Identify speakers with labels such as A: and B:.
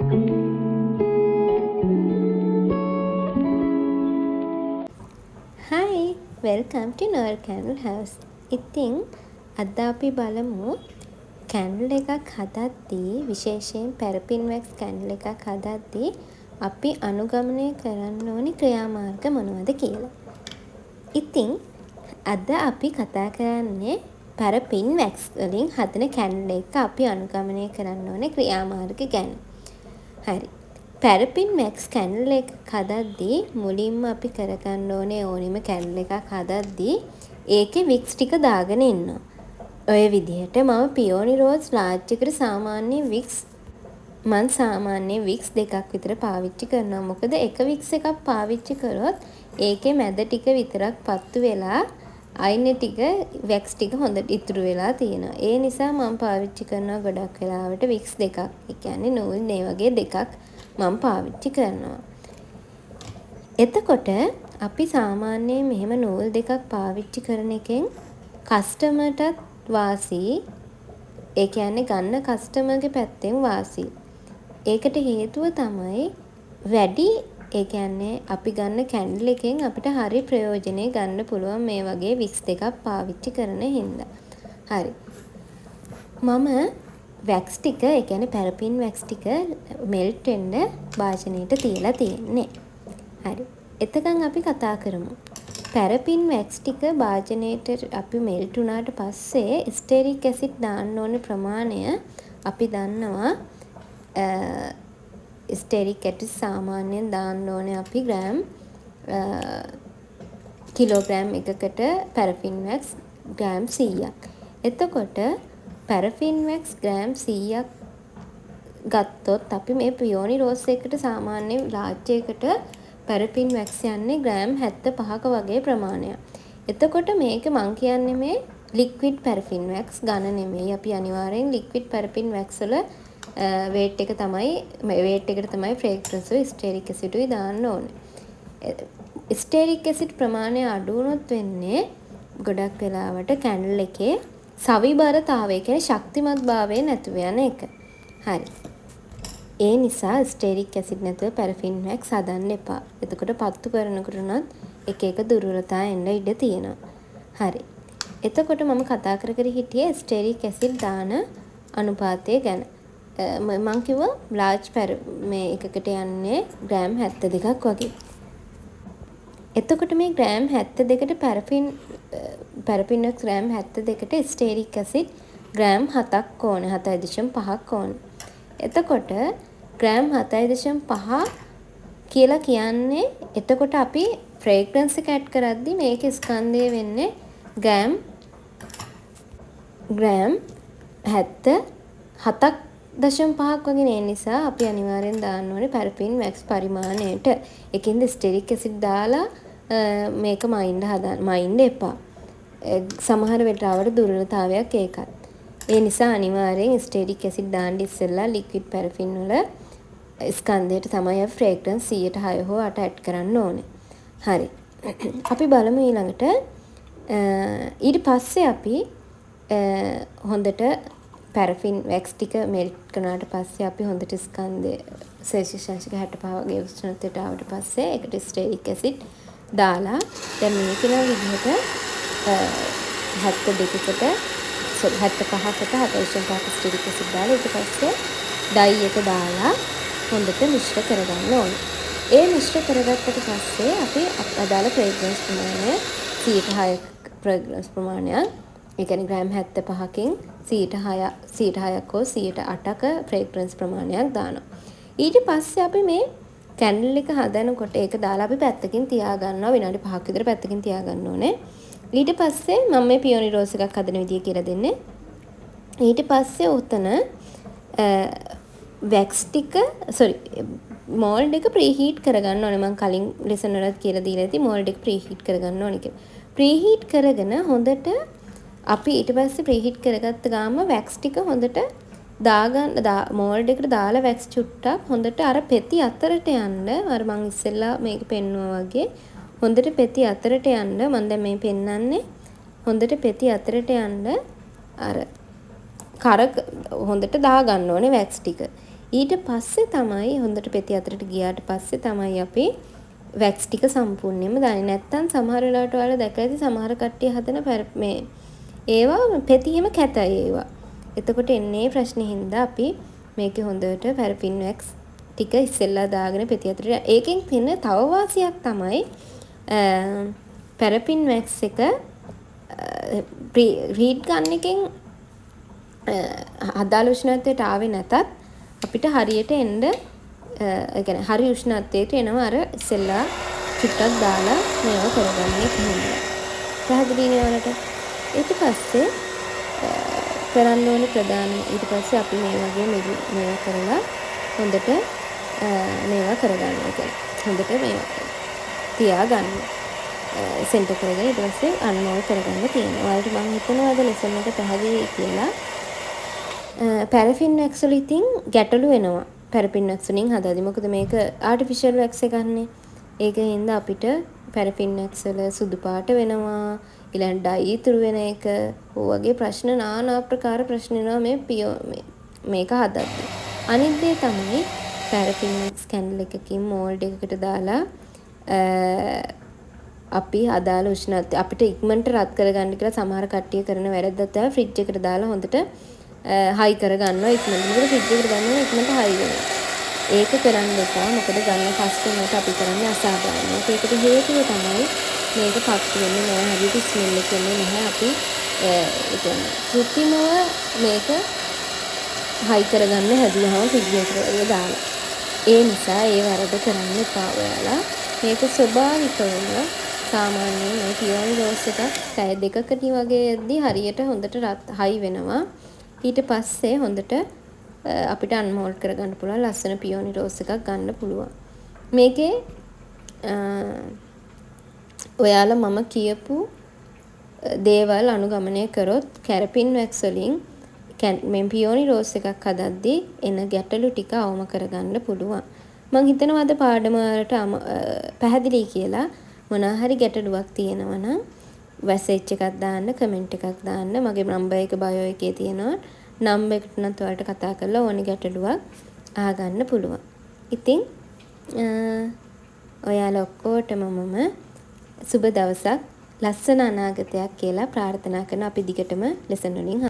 A: Hi, welcome to Noel Candle House. ඉතින් අද අපි බලමු කැන්ඩල් එකක් හදද්දී විශේෂයෙන් පැරපින් වැක්ස් කැන්ඩල් එකක් හදද්දී අපි අනුගමනය කරන්න ඕනි ක්‍රියාමාර්ග මොනවද කියලා. ඉතින් අද අපි කතා කරන්නේ පැරපින් වැක්ස් වලින් හදන කැන්ඩල් එක අපි අනුගමනය කරන්න ඕනේ ක්‍රියාමාර්ග ගැන. හරි. පැරපින් වැක්ස් කැන්ඩල් එකක් හදද්දී මුලින්ම අපි කරගන්න ඕනේ ඕනිම කැන්ඩල් එකක් හදද්දී ඒකේ වික්ස් ටික දාගෙන ඉන්නවා. ඔය විදිහට මම පියෝනි රෝස් ලාර්ජ් එකට සාමාන්‍ය වික්ස් දෙකක් විතර පාවිච්චි කරනවා. මොකද එක වික්ස් එකක් පාවිච්චි කරොත් ඒකේ මැද ටික විතරක් පත්තු වෙලා අයිනේ ටික වැක්ස් ටික හොඳට ඉතුරු වෙලා තියෙනවා. ඒ නිසා මම පාවිච්චි කරනවා ගොඩක් වෙලාවට වික්ස් දෙකක්. ඒ කියන්නේ නූල් මේ වගේ දෙකක් මම පාවිච්චි කරනවා. එතකොට අපි සාමාන්‍යයෙන් මෙහෙම නූල් දෙකක් පාවිච්චි කරන එකෙන් කස්ටමර්ටත් වාසි. ඒ කියන්නේ ගන්න කස්ටමර්ගේ පැත්තෙන් වාසි. ඒකට හේතුව තමයි වැඩි ඒ කියන්නේ අපි ගන්න කැන්ඩල් එකෙන් අපිට හරි ප්‍රයෝජනෙ ගන්න පුළුවන් මේ වගේ වික්ස් දෙකක් පාවිච්චි කරන හින්දා. හරි. මම වැක්ස් ටික ඒ කියන්නේ පැරපින් වැක්ස් ටික මෙල්ට් වෙන්න භාජනයට තියලා තියෙන්නේ. හරි. එතකන් අපි කතා කරමු. පැරපින් වැක්ස් ටික භාජනයට අපි මෙල්ට් වුණාට පස්සේ ස්ටෙරික් ඇසිඩ් දාන්න ඕන ප්‍රමාණය අපි දන්නවා. ස්ටෙරික් ඇසිඩ් සාමාන්‍යයෙන් දාන්න ඕනේ අපි කිලෝග්‍රෑම් එකකට පැරෆින් වැක්ස් ග්‍රෑම් 100ක්. එතකොට පැරෆින් වැක්ස් ග්‍රෑම් 100ක් ගත්තොත් අපි මේ පියෝනි රෝස් එකට සාමාන්‍යයෙන් ලාර්ජ් එකට පැරෆින් වැක්ස් යන්නේ ග්‍රෑම් 75ක වගේ ප්‍රමාණයක්. එතකොට මේක මං කියන්නේ මේ ලික්විඩ් පැරෆින් වැක්ස් ඝන නෙමෙයි. අපි අනිවාර්යෙන් ලික්විඩ් පැරෆින් වැක්ස් වල වේට් එකට තමයි ෆ්‍රේග්‍රන්ස් ස්ටෙරික් ඇසිඩුයි දාන්න ඕනේ. ස්ටෙරික් ඇසිඩ් ප්‍රමාණය අඩු වුණොත් වෙන්නේ ගොඩක් වෙලාවට කැන්ඩල් එකේ සවිබරතාවය කියන්නේ ශක්තිමත් භාවය නැතුව යන එක. හරි. ඒ නිසා ස්ටෙරික් ඇසිඩ් නැතුව පැරෆින් වැක්ස් හදන්න එපා. එතකොට පත්තු කරනකොට උනත් එක එක දුර්වලතා එන්න ඉඩ තියෙනවා. හරි. එතකොට මම කතා කර හිටියේ ස්ටෙරික් ඇසිඩ් දාන අනුපාතය ගැන. මං කිව්වා ලාර්ජ් මේ එකකට යන්නේ ග්‍රෑම් 72ක් වගේ. එතකොට මේ ග්‍රෑම් 72ට පැරෆින් වැක්ස් ග්‍රෑම් 72ට ස්ටෙරික් ඇසිඩ් ග්‍රෑම් 7ක් ඕනේ 7.5ක් ඕනේ. එතකොට ග්‍රෑම් 7.5 කියලා කියන්නේ එතකොට අපි ෆ්‍රේග්‍රන්ස් එක ඇඩ් කරද්දි මේක ස්කන්ධය වෙන්නේ ග්‍රෑම් 77.5ක් වගේ. ඒ නිසා අපි අනිවාර්යෙන් දාන්න ඕනේ පැරෆින් වැක්ස් පරිමාණයට. ඒකින්ද ස්ටෙරික් ඇසිඩ් දාලා මේක මයින්ඩ් එපා. සමහර වෙලාවට දුර්වලතාවයක් ඒකත්. ඒ නිසා අනිවාර්යෙන් ස්ටෙරික් ඇසිඩ් දාන්න ඉස්සෙල්ලා ලික්විඩ් පැරෆින් වල ස්කන්ධයට තමයි ෆ්‍රේග්‍රන්ස් 106 හෝ 8 ඇඩ් කරන්න ඕනේ. හරි. අපි බලමු ඊළඟට ඊට පස්සේ අපි හොඳට පැරෆින් වැක්ස් ටික මෙල්ට් කරනාට පස්සේ අපි හොඳට ස්කන්ධය සෙල්සියස් අංශක 65 වගේ උෂ්ණත්වයට ආවට පස්සේ ඒකට ස්ටෙරික් ඇසිඩ් දාලා දැන් මේක නම් විදිහට 75කට 7.5ක ස්ටෙරික් ඇසිඩ් දාලා ඊට පස්සේ ඩයි එක දාලා හොඳට මිශ්‍ර කරගන්න ඕනේ. ඒ මිශ්‍ර කරගත්තට පස්සේ අපි අදාළ ෆ්‍රේග්‍රන්ස් ප්‍රමාණය 106ක් ෆ්‍රේග්‍රන්ස් ප්‍රමාණයක් ඒ කියන්නේ ග්‍රෑම් 75කින් 106ක් හෝ 108ක ෆ්‍රේග්‍රන්ස් ප්‍රමාණයක් දානවා. ඊට පස්සේ අපි මේ කැන්ඩල් එක හදනකොට ඒක දාලා අපි පැත්තකින් තියාගන්නවා. විනාඩි 5ක් විතර පැත්තකින් තියාගන්න ඕනේ. ඊට පස්සේ මම මේ පියෝනි රෝස් එකක් හදන විදිය කියලා දෙන්නේ. ඊට පස්සේ උතන වැක්ස් ටික මෝල්ඩ් එක ප්‍රීහීට් කරගන්න ඕනේ. මම කලින් ලෙසන් වලත් කියලා දීලා ඇති මෝල්ඩ් එක ප්‍රීහීට් කරගන්න ඕනේ කියලා. ප්‍රීහීට් කරගෙන හොඳට අපි ඊට පස්සේ ප්‍රීහීට් කරගත්ත ගාම වැක්ස් ටික හොඳට මෝල්ඩ් එකට දාලා වැක්ස් චුට්ටක් හොඳට අර පෙති අතරට යන්න අර මං ඉස්සෙල්ලා මේක පෙන්නුවා වගේ හොඳට පෙති අතරට යන්න මම දැන් මේ පෙන්නන්නේ හොඳට පෙති අතරට යන්න අර හොඳට දා ගන්න ඕනේ වැක්ස් ටික. ඊට පස්සේ තමයි හොඳට පෙති අතරට ගියාට පස්සේ තමයි අපි වැක්ස් ටික සම්පූර්ණයෙන්ම දාන්නේ. නැත්තම් සමහර වෙලාවට ඔයාලා දැකලා ඇති සමහර කට්ටිය හදන මේ ඒවා පෙතියෙම කැතයි ඒවා. එතකොට එන්නේ ප්‍රශ්නේ හින්දා අපි මේකේ හොඳට පැරෆින් වැක්ස් ටික ඉස්සෙල්ලා දාගෙන පෙති අතරට. ඒකෙන් තියෙන තව වාසියක් තමයි පැරෆින් වැක්ස් එක රීඩ් ගන්න එකෙන් අදාළ උෂ්ණත්වයට ආවේ නැතත් අපිට හරියට එන්න ඒ කියන්නේ හරි උෂ්ණත්වයට එනවා අර ඉස්සෙල්ලා චුට්ටක් දාලා මේව කරගන්නේ කොහොමද? පැහැදිලි නේද? ඊට පස්සේ කරන්න ඕනේ ප්‍රධාන ඊට පස්සේ අපි මේ වගේ මේවා කරලා හොඳට මේවා කරගන්න ඕනේ. හොඳට මේවා තියාගන්න. සෙන්ටර් කරගෙන ඊට පස්සේ අන්මෝල් කරගන්න තියෙනවා. ඔයාලට මම හිතනවා අද ලෙසන් එක පැහැදිලි කියලා. පැරෆින් වැක්ස් වල ඉතින් ගැටලු වෙනවා. පැරෆින් වැක්ස් වලින් හදාදී. මොකද මේක ආටිෆිෂල් වැක්ස් එකක් නේ. ඒකින්ද අපිට පැරෆින් වැක්ස් වල සුදු පාට වෙනවා. ඊළඟ ඩයි ඉතුරු වෙන එක. වගේ ප්‍රශ්න নানা ආකාර ප්‍රශ්න එනවා මේක හදද්දී. අනිත් දේ තමයි පැරෆින් වැක්ස් කැන්ඩල් එකකින් මෝල්ඩ් එකකට දාලා අපි අදාළ උෂ්ණත්වය අපිට ඉක්මනට රත් කරගන්න කියලා සමහර කට්ටිය කරන වැරද්දක් තමයි ෆ්‍රිජ් එකට දාලා හොඳට හයි කරගන්නවා ඉක්මනට. මොකද ෆ්‍රිජ් එකට දානවා ඉක්මනට හයි වෙනවා. ඒක කරන්න එපා. මොකද ගන්න කස්ටමර්ට අපි කරන්නේ අසාධාරණයි. ඒකට හේතුව තමයි මේක පත්තු වෙන්නේ නැහැ. හරියට ස්මෙල් එක එන්නේ නැහැ. අපි ඒ කියන්නේ කෘත්‍රිමව මේක හයි කරගන්න හැදුනහම ෆ්‍රිජ් එකට දාලා. ඒ නිසා ඒ වැරද්ද කරන්න එපා ඔයාලා. මේක ස්වභාවිකවම සාමාන්‍යයෙන් මේ පියෝනි රෝස් එකක් පැය දෙකකට වගේ යද්දී හරියට හොඳට හයි වෙනවා. ඊට පස්සේ හොඳට අපිට අන්මෝල්ඩ් කරගන්න පුළුවන් ලස්සන පියෝනි රෝස් එකක් ගන්න පුළුවන්. මේකේ ඔයාලා මම කියපු දේවල් අනුගමනය කරොත් පැරෆින් වැක්ස් වලින් මේ පියෝනි රෝස් එකක් හදද්දී එන ගැටලු ටික අවම කරගන්න පුළුවන්. මම හිතනවා අද පාඩම වලට පැහැදිලි කියලා. මොනවා හරි ගැටලුවක් තියෙනවා නම් මැසේජ් එකක් දාන්න, කමෙන්ට් එකක් දාන්න. මගේ නම්බර් එක බයෝ එකේ තියෙනවා. නම්බර් එකට නම් ඔයාලට කතා කරලා ඕනි ගැටලුවක් අහගන්න පුළුවන්. ඉතින් ඔයාලා ඔක්කොටම මම සුබ දවසක්, ලස්සන අනාගතයක් කියලා ප්‍රාර්ථනා කරන අපි දිගටම ලෙසන් වලින්